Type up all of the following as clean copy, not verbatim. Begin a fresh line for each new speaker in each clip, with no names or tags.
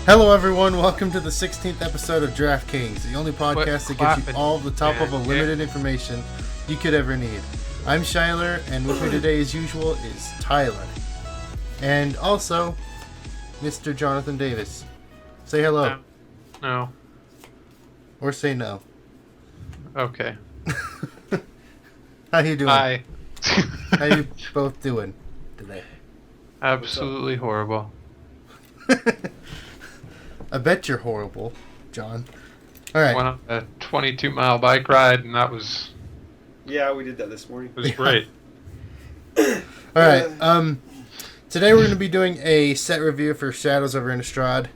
Hello everyone, welcome to the 16th episode of DraftKings, the only podcast that gives you all the top of limited information you could ever need. I'm Shyler, and with me today as usual is Tyler. And also, Mr. Jonathan Davis. Say hello.
No.
Or say no.
Okay.
How you doing?
Hi.
How you both doing today?
Absolutely horrible.
I bet you're horrible, John. Alright.
Went on a 22-mile bike ride, and that was...
Yeah, we did that this morning.
It was great.
Alright, today we're going to be doing a set review for Shadows over Innistrad,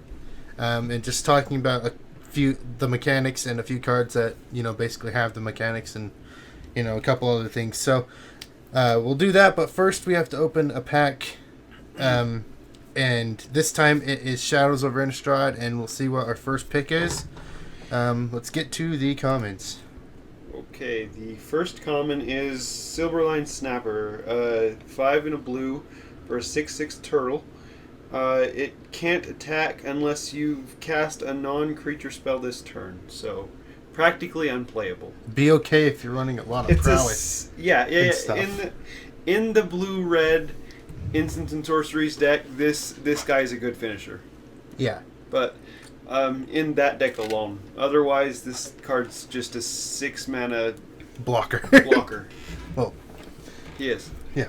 and just talking about the mechanics and a few cards that, basically have the mechanics and, a couple other things. So, we'll do that, but first we have to open a pack, and this time it is Shadows over Innistrad, and we'll see what our first pick is. Let's get to the comments.
Okay, the first common is Silverline Snapper, 5 in a blue for a 6/6 turtle. It can't attack unless you've cast a non-creature spell this turn, so practically unplayable.
Be okay if you're running a lot of prowess.
Yeah.
Stuff.
In the blue-red Instant and Sorceries deck, this guy is a good finisher.
Yeah.
But in that deck alone. Otherwise, this card's just a 6 mana
blocker. Well,
he is.
Yeah.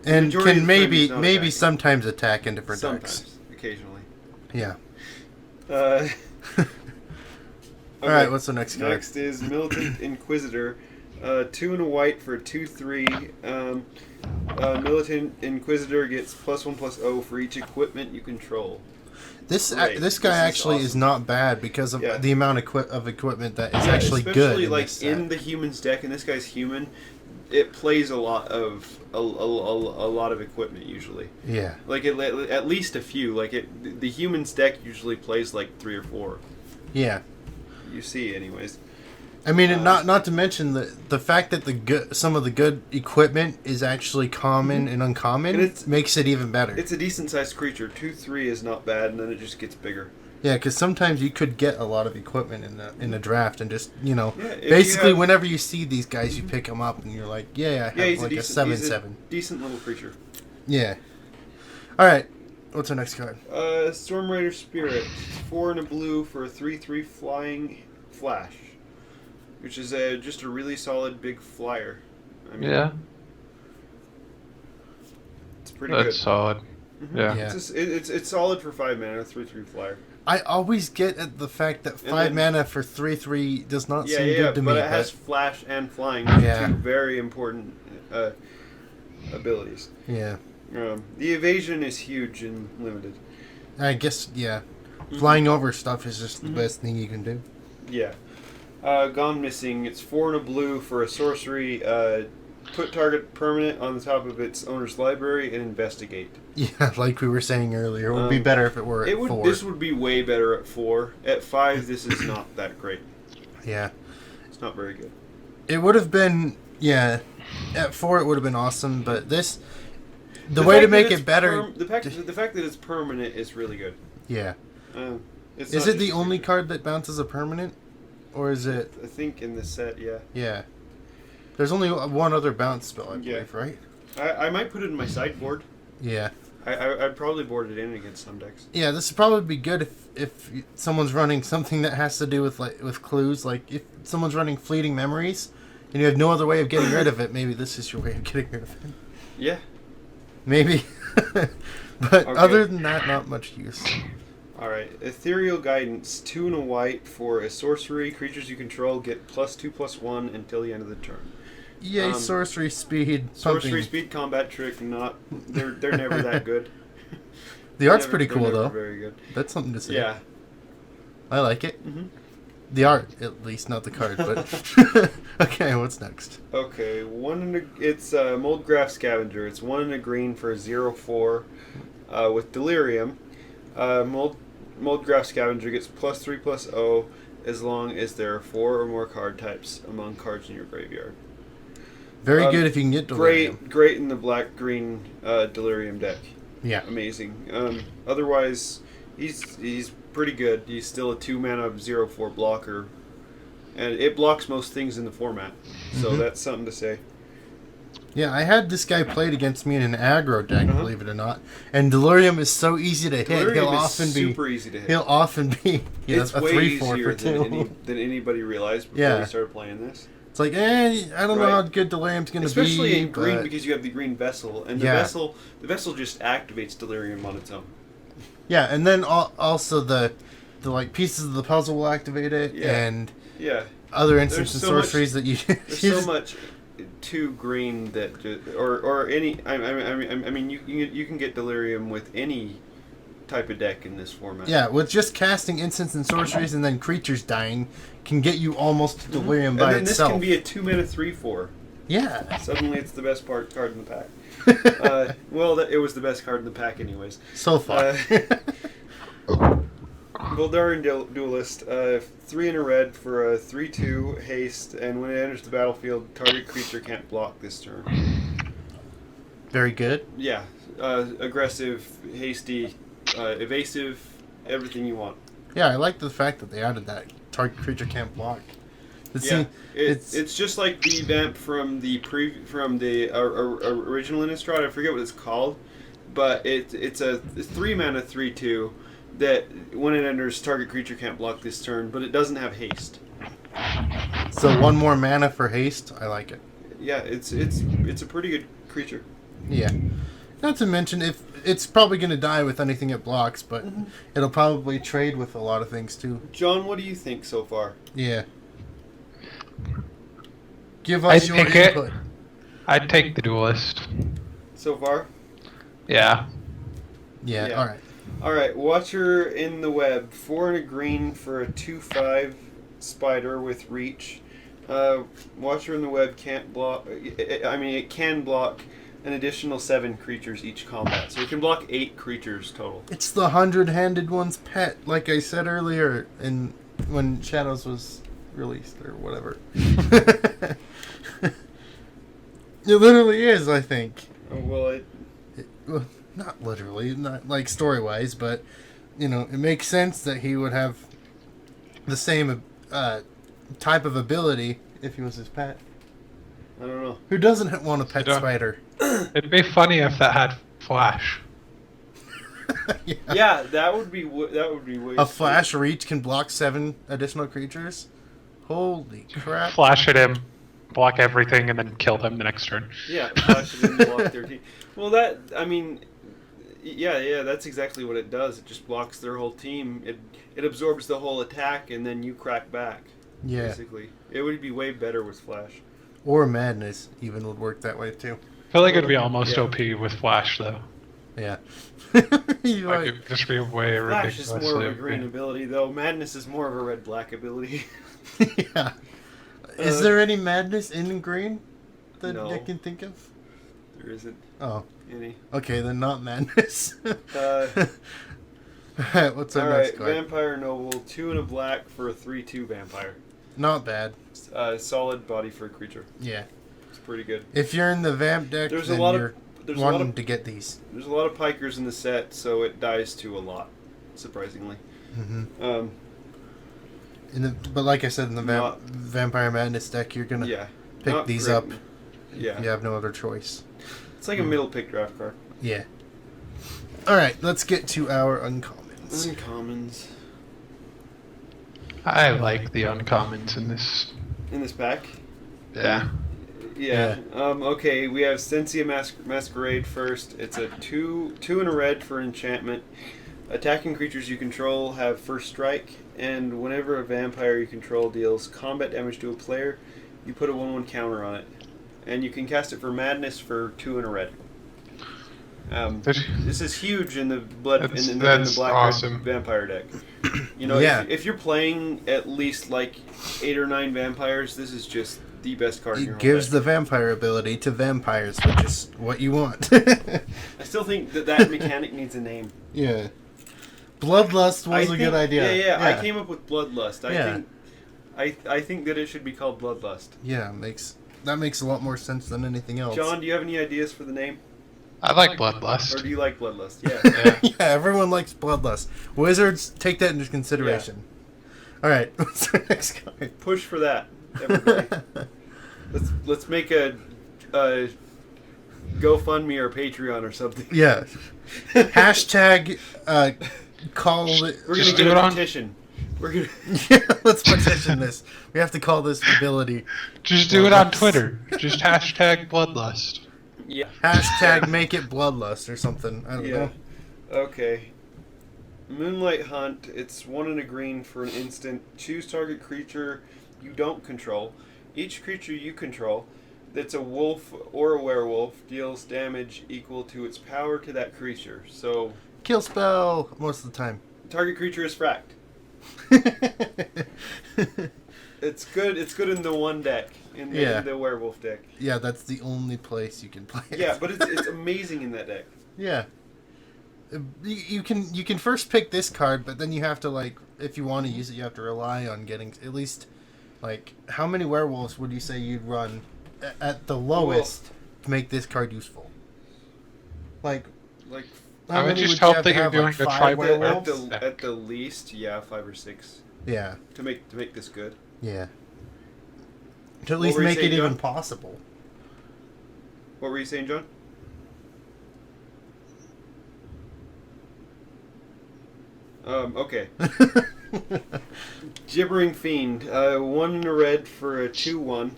And can maybe
attacking.
sometimes attack in different decks.
Occasionally.
Yeah.
Okay.
Alright, what's the next card?
Next is Militant Inquisitor. 2 and a white for 2/3. Militant Inquisitor gets +1/+0 for each equipment you control.
This guy actually is not bad because of the amount of equipment that is actually good.
Especially like in the humans deck, and this guy's human, it plays a lot of a lot of equipment usually.
Yeah.
Like at least a few. Like the humans deck usually plays like 3 or 4.
Yeah.
You see, anyways.
I mean, and not to mention the fact that some of the good equipment is actually common and uncommon, and makes it even better.
It's a decent sized creature. 2/3 is not bad, and then it just gets bigger.
Yeah, because sometimes you could get a lot of equipment in a draft, and just basically whenever you see these guys, you pick them up, and you're like, I have like a 7/7.
Decent little creature.
Yeah. All right. What's our next card?
Storm Rider Spirit, 4 and a blue for a 3/3 flying flash. Which is just a really solid big flyer. I mean,
yeah.
It's pretty good.
That's solid.
Mm-hmm.
Yeah.
It's solid for 5 mana, 3/3 flyer.
I always get at the fact that 5 mana for 3/3 does not seem good to me.
But it has flash and flying, two very important abilities.
Yeah.
The evasion is huge and limited.
I guess, flying over stuff is just the best thing you can do.
Yeah. Gone Missing. It's 4 and a blue for a sorcery. Put target permanent on the top of its owner's library and investigate.
Yeah, like we were saying earlier, it would be better if it were at 4.
This would be way better at 4. At 5, this is not that great.
Yeah.
It's not very good.
It would have been, at 4 it would have been awesome, but the way to make it better...
The fact that it's permanent is really good.
Yeah.
Is
it the only card that bounces a permanent? Or is it...
I think in the set, yeah.
Yeah. There's only one other bounce spell, I believe, right?
I might put it in my sideboard.
Yeah.
I'd probably board it in against some decks.
Yeah, this would probably be good if someone's running something that has to do with clues. Like, if someone's running Fleeting Memories, and you have no other way of getting rid of it, maybe this is your way of getting rid of it.
Yeah.
Maybe. But other than that, not much use.
Alright, Ethereal Guidance, 2 and a white for a sorcery. Creatures you control get +2/+1 until the end of the turn.
Yay, sorcery speed.
Sorcery speed combat trick, they're never that good.
The art's pretty cool, though.
Very good.
That's something to say.
Yeah.
I like it.
Mm-hmm.
The art, at least, not the card, but... Okay, what's next?
Okay, it's Moldgraph Scavenger. It's 1 and a green for a 0/4 with Delirium. Moldgraph Scavenger gets +3/+0 as long as there are 4 or more card types among cards in your graveyard.
Very good if you can get Delirium.
Great in the black-green Delirium deck.
Yeah.
Amazing. Otherwise, He's pretty good. He's still a 2-mana 0/4 blocker, and it blocks most things in the format. So that's something to say.
Yeah, I had this guy played against me in an aggro deck,
Uh-huh.
believe it or not. And Delirium is so easy to hit.
Delirium is super easy to hit.
He'll often be
It's
a
way
3/4
easier
for 2.
than anybody realized before
Yeah.
we started playing this.
It's like, I don't know
Right.
how good Delirium's going to be.
Especially in green
but-
because you have the green vessel, and
Yeah.
the vessel just activates Delirium on its own.
Yeah, and then also the like pieces of the puzzle will activate it,
Yeah.
and
Yeah,
other instants and
so much-
sorceries that you.
there's so much to green that or any. I mean, you can get Delirium with any type of deck in this format.
Yeah, with just casting instants and sorceries and then creatures dying can get you almost to Delirium by
and then
itself.
this can be a 2-mana 3/4.
Yeah.
Suddenly, it's the best card in the pack. It was the best card in the pack, anyways.
So far.
Voldaren Duelist, 3 and a red for a 3/2 haste, and when it enters the battlefield, target creature can't block this turn.
Very good.
Yeah, aggressive, hasty, evasive, everything you want.
Yeah, I like the fact that they added that target creature can't block.
Yeah, it's just like the vamp from the original Innistrad. I forget what it's called, but it's a 3-mana 3/2 that when it enters, target creature can't block this turn, but it doesn't have haste.
So 1 more mana for haste. I like it.
Yeah, it's a pretty good creature.
Yeah. Not to mention, if it's probably going to die with anything it blocks, but it'll probably trade with a lot of things too.
John, what do you think so far?
Yeah. Give us your input.
I'd take the Duelist.
So far?
Yeah.
Yeah.
Yeah.
All right.
All right, Watcher in the Web, 4 and a green for a 2/5 spider with reach. Watcher in the Web can't block. It can block an additional 7 creatures each combat, so it can block 8 creatures total.
It's the 100-handed one's pet, like I said earlier, when Shadows was released or whatever. It literally is, I think.
Oh, well,
Well, not literally, not like story-wise, but it makes sense that he would have the same type of ability if he was his pet.
I don't know.
Who doesn't want a pet
Yeah.
spider?
It'd be funny if that had Flash.
Yeah, that would be way.
A flash reach can block 7 additional creatures. Holy crap!
Flash at him, block everything, and then kill them the next turn.
Yeah, flash it in block 13. Well, yeah, that's exactly what it does. It just blocks their whole team. It absorbs the whole attack, and then you crack back.
Yeah.
Basically, it would be way better with flash.
Or madness even would work that way too.
I feel like it'd be almost
Yeah.
OP with Flash, though.
Yeah.
Like,
Like,
it'd just be way
Flash is
ridiculously
more of a
OP.
green ability, though. Madness is more of a red-black ability.
yeah. Is there any madness in green that
No.
I can think of?
There isn't
Oh,
any.
okay, then not madness.
Uh,
Alright, what's our
Alright,
next card?
Vampire Noble, 2 and a black for a 3/2 vampire.
Not bad.
Solid body for a creature.
Yeah.
It's pretty good.
If you're in the vamp deck,
There's a
then
lot of-
you're
There's a lot
wanting
of
to get these.
There's a lot of pikers in the set, so it dies to a lot, surprisingly.
Hmm. But like I said, in the
Not-
Vampire Madness deck, you're gonna
Yeah.
pick
not
these
great.
up.
Yeah.
You have no other choice.
It's like a middle pick draft card.
Yeah. Alright, let's get to our uncommons.
Uncommons.
I like the uncommons in this.
In this pack?
Yeah.
Yeah. Okay, we have Sensia Masquerade first. It's a 2 and a red for enchantment. Attacking creatures you control have first strike, and whenever a vampire you control deals combat damage to a player, you put a 1/1 counter on it. And you can cast it for madness for 2 and a red. This is huge in the blood in the
That's
black
awesome.
vampire deck.
Yeah.
If you're playing at least like 8 or 9 vampires, this is just the best card in your
It
whole
gives
deck.
the vampire ability to vampires, which is what you want.
I still think that mechanic needs a name.
Yeah. Bloodlust was a good idea.
Yeah, I came up with Bloodlust.
Yeah.
I think that it should be called Bloodlust.
Yeah, that makes a lot more sense than anything else.
John, do you have any ideas for the name?
I like
Or
Bloodlust.
do you like Bloodlust? Yeah.
Yeah.
Yeah, everyone likes Bloodlust. Wizards, take that into consideration. All right, what's our next card?
Push for that, everybody. Let's make a GoFundMe or Patreon or something.
Yeah. Hashtag call it.
We're
Just
gonna
do
get
it
a
on-
petition. We're gonna.
Yeah, let's petition this. We have to call this ability.
Just do it on Twitter. Just hashtag Bloodlust.
Yeah.
Hashtag make it bloodlust or something. I don't
Yeah.
know.
Okay. Moonlight Hunt. It's 1 and a green for an instant. Choose target creature you don't control. Each creature you control that's a wolf or a werewolf deals damage equal to its power to that creature. So,
Kill spell most of the time.
target creature is fracked. It's good. It's good in the one deck, in the werewolf deck.
Yeah, that's the only place you can play it.
Yeah, but it's amazing in that deck.
Yeah. You can first pick this card, but then you have to, like, if you want to use it, you have to rely on getting at least, like, how many werewolves would you say you'd run at the lowest to make this card useful? Like
I would
many
just
you
hope
have
that
to
you're
have,
doing
like,
the
5
tribal
werewolves?
deck.
At the least, yeah, 5 or 6
Yeah,
to make this good.
yeah. To at
What
least
were you
make it
saying,
even
John?
possible.
What were you saying, John? Okay. Gibbering Fiend. 1 in a red for a 2/1.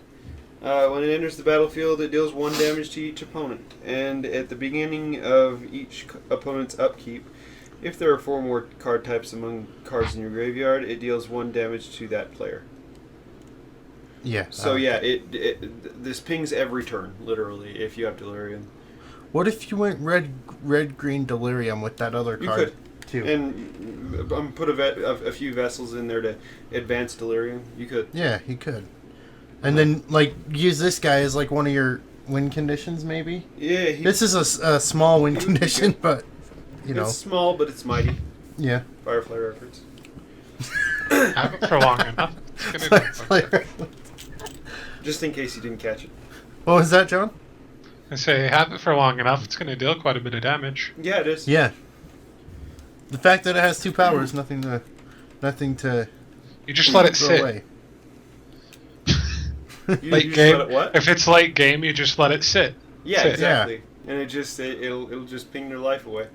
When it enters the battlefield, it deals 1 damage to each opponent. And at the beginning of each opponent's upkeep, if there are 4 more card types among cards in your graveyard, it deals 1 damage to that player.
Yeah.
So yeah, this pings every turn, literally, if you have Delirium.
What if you went red green Delirium with that other
You
card
could.
too?
And put a few vessels in there to advance Delirium. You could.
Yeah, you could. And then, like, use this guy as, like, one of your win conditions, maybe?
Yeah.
This is a small win
He would be
condition,
good.
but, you know.
It's small, but it's mighty.
Yeah.
Firefly reference.
Have it for long enough. It's gonna do it.
Just in case you didn't catch it.
What was that, John?
I say, have it for long enough, it's going to deal quite a bit of damage.
Yeah, it is.
Yeah. The fact that it has 2 powers, nothing to
You just let it
throw
sit.
away.
You
Late
just
game.
let it what?
If it's late game, you just let it sit.
Yeah,
Sit.
exactly. And it'll just ping their life away.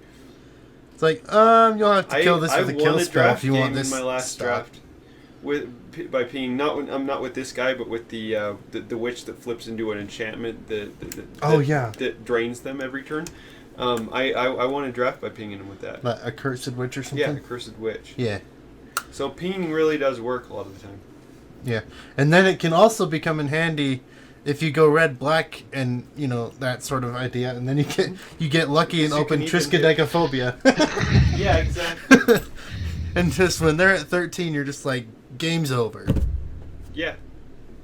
It's like, you'll have to kill this with a
won
kill
a
spell
draft
if you want
game
this
in my last
stop.
draft by pinging not with this guy, but with the witch that flips into an enchantment that drains them every turn. I won a draft by pinging him with that.
Like a cursed witch or something?
Yeah, Cursed Witch.
Yeah.
So pinging really does work a lot of the time.
Yeah. And then it can also become in handy if you go red-black and, you know, that sort of idea, and then you get lucky and
So you
open
can even
Triskaidekaphobia.
Yeah, exactly.
And just when they're at 13, you're just like, game's over.
Yeah.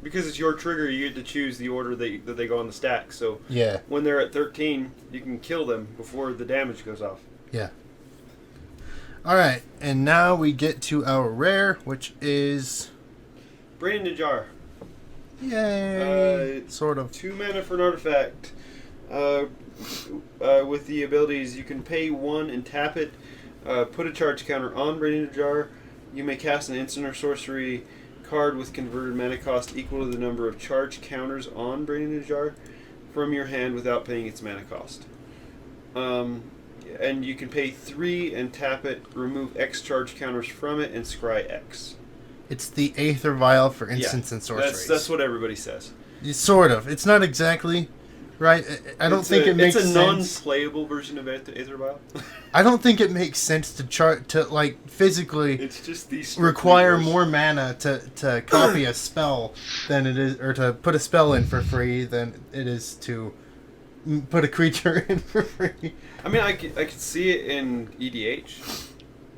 Because it's your trigger, you get to choose the order that they go on the stack. So
Yeah.
when they're at 13, you can kill them before the damage goes off.
Yeah. Alright, and now we get to our rare, which is...
Brain in a Jar.
Yay! Sort of.
2 mana for an artifact. With the abilities, you can pay 1 and tap it. Put a charge counter on Brain in a Jar. You may cast an instant or sorcery card with converted mana cost equal to the number of charge counters on Brain in a Jar from your hand without paying its mana cost. And you can pay 3 and tap it, remove X charge counters from it, and scry X.
It's the Aether Vial for instants and sorceries.
That's what everybody says.
Sort of. It's not exactly right. I don't think it makes
sense. It's a
sense.
non-playable version of Aether Vial.
I don't think it makes sense to like physically
It's just these
require more mana to copy a spell than it is, or to put a spell in for free than it is to put a creature in for free.
I mean, I could see it in EDH.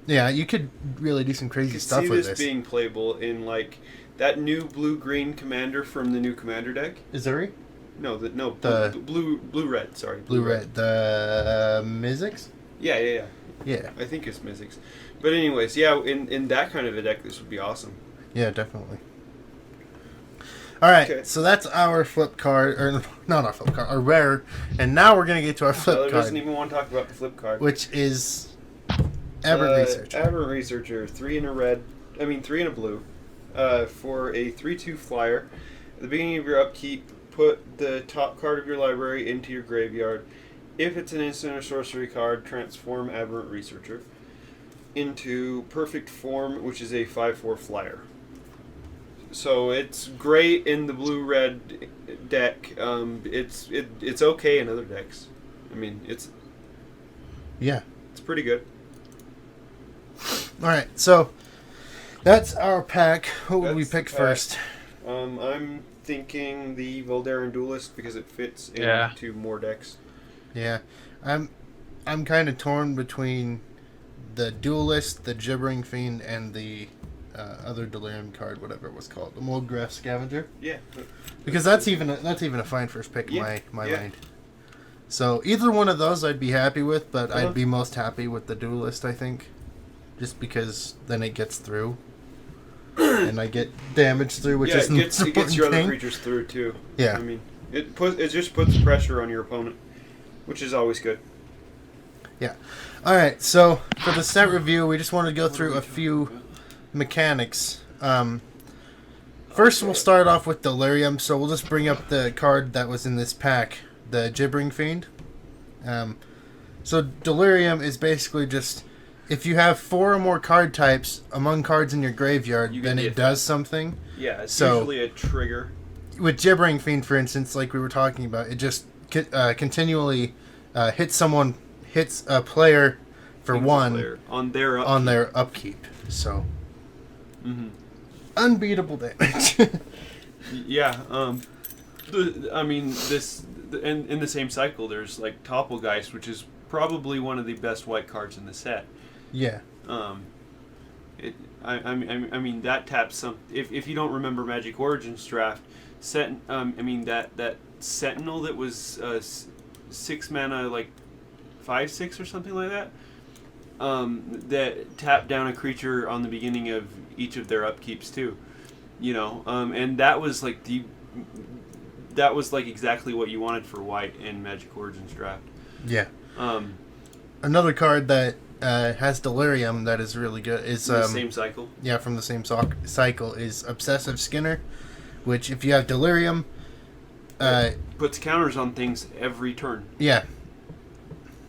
Yeah, you could really do some
I
crazy
could
stuff
see
with
this
this.
being playable in like that new blue-green commander from the new commander deck.
Izuri?
No,
The-
blue-red. Sorry,
Blue-red. The Mizzix?
Yeah.
Yeah.
I think it's Mizzix. But anyways, yeah, in that kind of a deck, this would be awesome.
Yeah, definitely. All right,
Okay.
so that's our flip card, or not our flip card, our rare, and now we're gonna get to our flip
Tyler doesn't
card,
even want to talk about the flip card.
which is Aberrant Researcher.
Aberrant Researcher, 3 in a red, 3 in a blue, for a 3/2 flyer. At the beginning of your upkeep, put the top card of your library into your graveyard. If it's an instant or sorcery card, transform Aberrant Researcher into Perfect Form, which is a 5/4 flyer. So it's great in the blue-red deck. It's okay in other decks. I mean, it's pretty good.
All right, so that's our pack. Who would we
That's
pick
the pack.
first?
I'm thinking the Voldaren Duelist because it fits
Yeah.
into more decks.
Yeah, I'm kind of torn between the Duelist, the Gibbering Fiend, and the other Delirium card, whatever it was called, the Moldgraph Scavenger.
Yeah.
Because that's even a fine first pick in my mind. So either one of those I'd be happy with, but I'd be most happy with the Duelist, I think, just because then it gets through, and I get damage through, which is
it gets your other creatures through too.
Yeah.
I mean, it just puts pressure on your opponent, which is always good.
Yeah. All right. So for the set review, we just want to go through a few mechanics. First, we'll start off with Delirium. So we'll just bring up the card that was in this pack, the Gibbering Fiend. So Delirium is basically just if you have 4 or more card types among cards in your graveyard, then it does something.
Yeah, it's
So-
usually a trigger.
With Gibbering Fiend, for instance, like we were talking about, it just continually hits a player for
Things
1
player on their upkeep.
on their upkeep. So
Mhm.
unbeatable damage.
Yeah. In the same cycle, there's like Topple, which is probably one of the best white cards in the set.
Yeah.
I mean that taps some. If you don't remember Magic Origins draft, that Sentinel that was 6 mana, like 5/6 or something like that. That tapped down a creature on the beginning of each of their upkeeps too. And that was like exactly what you wanted for white in Magic Origins draft.
Yeah. Another card that has Delirium that is really good is
The same cycle.
Yeah, from the same cycle is Obsessive Skinner, which if you have Delirium,
Puts counters on things every turn.
yeah,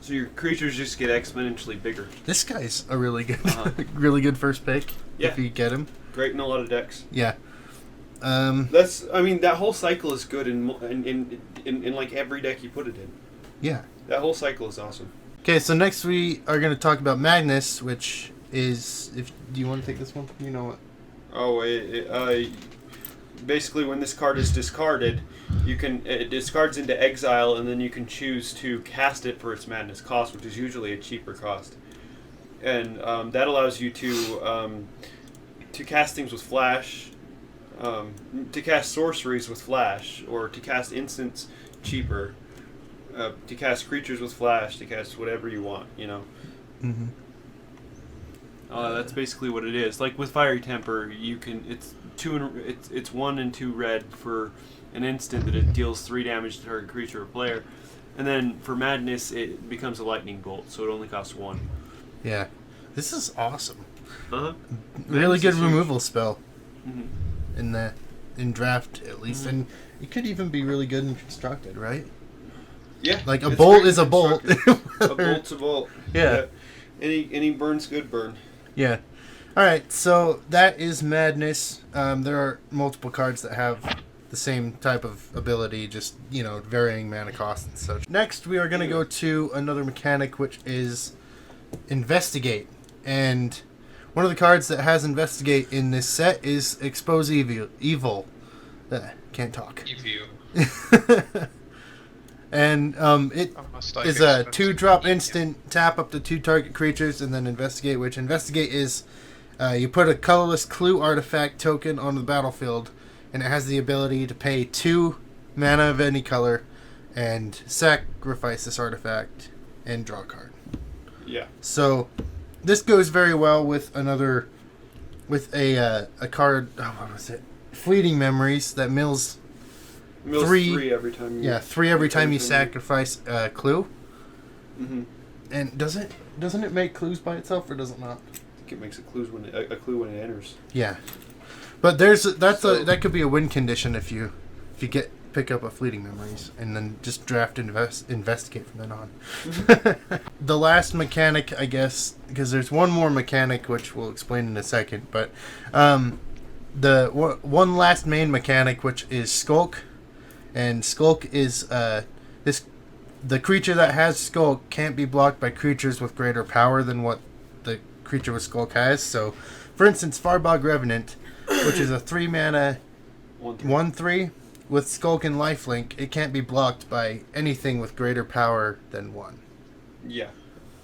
So your creatures just get exponentially bigger.
this guy's a really good, really good first pick
Yeah.
if you get him.
Great in a lot of decks.
Yeah.
That whole cycle is good in like every deck you put it in.
Yeah.
That whole cycle is awesome.
Okay, so next we are going to talk about Magnus, which is do you want to take this one? You know what?
Oh, basically when this card is discarded, it discards into exile, and then you can choose to cast it for its madness cost, which is usually a cheaper cost, and that allows you to cast things with flash, to cast sorceries with flash, or to cast instants cheaper, to cast creatures with flash, to cast whatever you want.
Mm-hmm.
That's basically what it is. Like with Fiery Temper, it's 1 and 2 red for an instant that it deals 3 damage to target creature or player, and then for Madness it becomes a lightning bolt, so it only costs 1.
Yeah. This is awesome.
Uh-huh.
Really
Madness
good
is huge.
removal spell
Mm-hmm.
in draft at least, and it could even be really good in constructed, right?
Yeah.
Like a
it's
bolt
very
is a bolt.
constructed. A bolt's a bolt.
Yeah.
Any burn's good burn.
Yeah. All right, so that is Madness. There are multiple cards that have the same type of ability, just, varying mana cost and such. Next, we are going to go to another mechanic, which is Investigate. And one of the cards that has Investigate in this set is Expose Evil. Can't talk.
Evil.
And it
Almost like
is a
expensive
2-drop
medium.
instant, tap up to 2 target creatures, and then Investigate, which Investigate is you put a colorless clue artifact token on the battlefield, and it has the ability to pay 2 mana of any color and sacrifice this artifact and draw a card.
Yeah.
So this goes very well with a card, what was it? fleeting memories that mills
Mills three every time.
three every time you sacrifice a clue.
Mm-hmm.
And doesn't it make clues by itself, or does it not?
I think it makes a clue when it enters.
Yeah, but that could be a win condition if you pick up a fleeting memories and then just draft investigate from then on. Mm-hmm. The last mechanic, I guess, because there's one more mechanic which we'll explain in a second, but the one last main mechanic, which is skullk, and skullk is the creature that has skullk can't be blocked by creatures with greater power than what the creature with skullk has. So, for instance, Farbog Revenant, which is a 3-mana 1/3 with skullk and lifelink, it can't be blocked by anything with greater power than 1.
Yeah.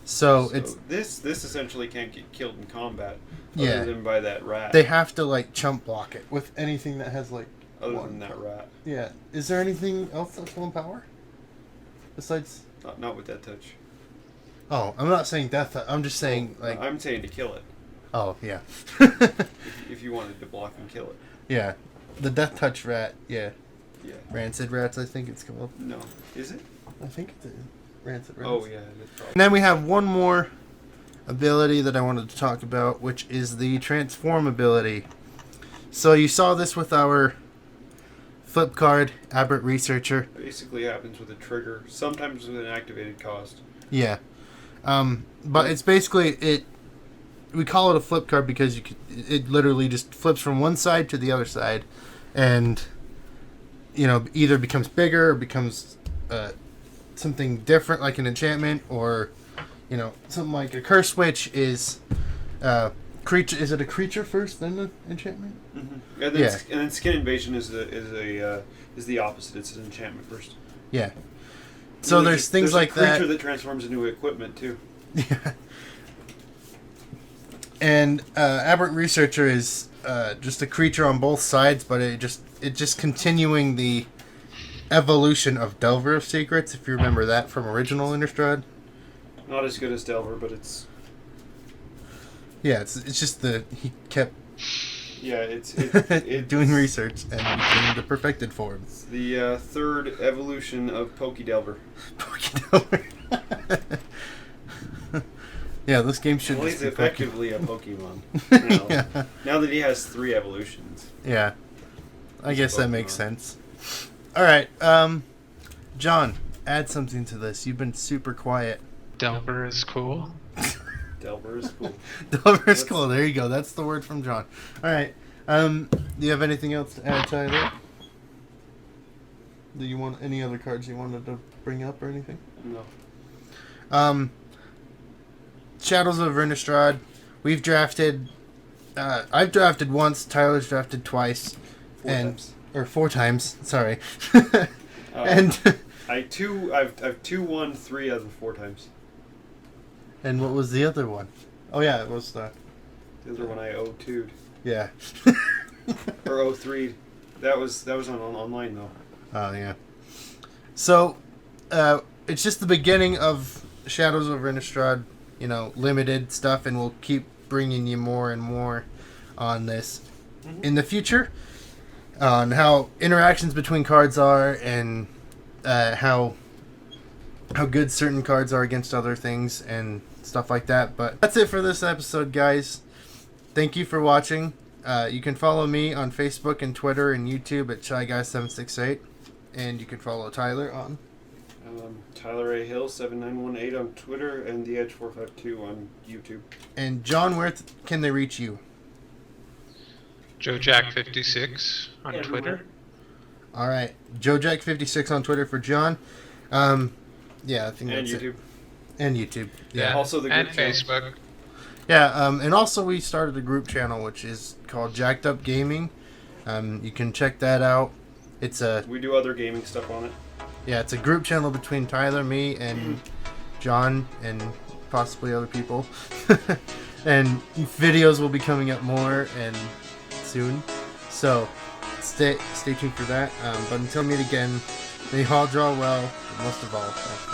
So
it's this essentially can't get killed in combat.
Yeah.
Other than by that rat.
They have to like chump block it with anything that has like.
Other than that rat.
Yeah. Is there anything else that's 1 power? Besides.
Not with that touch.
Oh, I'm not saying death. I'm just saying like.
I'm saying to kill it.
Oh yeah.
if you wanted to block and kill it.
Yeah, the death touch rat. Yeah.
Yeah.
Rancid rats, I think it's called.
No, is it?
I think it's rancid rats.
Oh yeah.
And then we have one more ability that I wanted to talk about, which is the transform ability. So you saw this with our flip card, Aberrant Researcher.
Basically happens with a trigger, sometimes with an activated cost.
Yeah. But it's basically we call it a flip card because it literally just flips from one side to the other side, and either becomes bigger or becomes something different, like an enchantment, or something like a curse switch is creature. Is it a creature first, then an enchantment?
Mm-hmm. And then Skin Invasion is the opposite. It's an enchantment first.
Yeah. So there's things like that.
There's a creature that transforms into equipment too.
Yeah. And Aberrant Researcher is just a creature on both sides, but it just continuing the evolution of Delver of Secrets, if you remember that from original Innistrad.
Not as good as Delver, but it's...
Yeah, it's just he kept...
Yeah, it's
doing research and became the perfected form.
It's the third evolution of Pokedelver.
Pokedelver. Yeah, this game should
well,
just
he's
be
effectively a Pokemon now.
Yeah.
Now that he has 3 evolutions.
Yeah. I guess that makes sense. Alright, John, add something to this. You've been super quiet.
Delver is cool.
Delver is cool.
Delver is cool. There you go. That's the word from John. Alright. Do you have anything else to add, Tyler? Do you want any other cards you wanted to bring up or anything?
No.
Shadows of Innistrad. We've drafted. I've drafted once. Tyler's drafted twice, 4 times. Sorry. And
I've 2-1 3 out of the 4 times.
And what was the other one? Oh yeah, it was
the other one I 0-2'd.
Yeah.
Or 0-3'd. That was on online though.
Oh yeah. So, it's just the beginning of Shadows of Innistrad. Limited stuff, and we'll keep bringing you more and more on this in the future, on how interactions between cards are, and how good certain cards are against other things and stuff like that. But that's it for this episode, guys. Thank you for watching. You can follow me on Facebook and Twitter and YouTube at ChyGuy768, and you can follow Tyler on
Tyler A. Hill 7918 on Twitter and The Edge 452 on YouTube.
And John, where can they reach you?
JoeJack56 on Twitter.
All right, JoeJack56 on Twitter for John. Yeah, I think
and
that's
YouTube.
It. And YouTube.
Yeah.
Also the group
and Facebook.
Yeah, and also we started a group channel which is called Jacked Up Gaming. You can check that out.
We do other gaming stuff on it.
Yeah, it's a group channel between Tyler, me, and John, and possibly other people. And videos will be coming up more and soon. So stay tuned for that. But until we meet again, may you all draw well, but most of all, have fun.